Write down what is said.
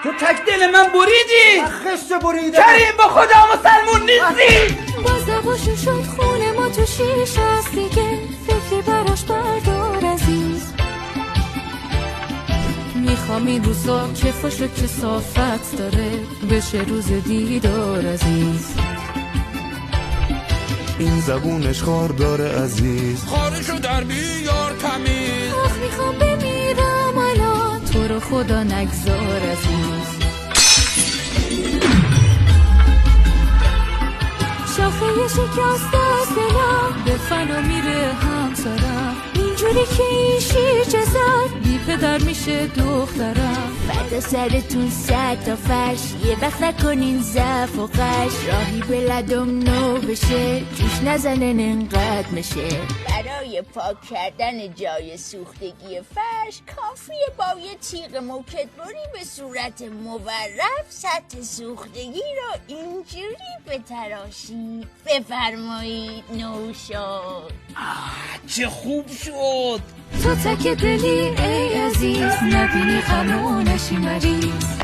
تو تک دل من بریدی. خشت بریده کریم با خدا مسلمون نیستی. باز دعواشون شد خونه ما تو شیش است دیگه، فکری براش بردار عزیز. میخوام این روزا کفاش و کسافت داره بشه روز دیدار عزیز. این زبونش خار داره عزیز، خارشو در بیار تمیز. آخ میخوام بمیرم الان، تو رو خدا نگذار عزیز. شاخه شکسته از دلم به فنا میره همسرم، اینجوری که این شیرجه زد بی پدر میشه دخترم. فردا سرتون صد تا فرش، یه وقت نکنین ضعف و قش، راهی به لدم نو بشه جوش نزنن انقدر میشه. برای پاک کردن جای سوختگی فرش کافیه با یه تیغ موکدبری به صورت مورب سطح سوختگی رو اینجوری بتراشید. بفرمایید نو شد. چه خوب شد. تو تک دلی ای عزیز، نبینی غم و نشی مریض.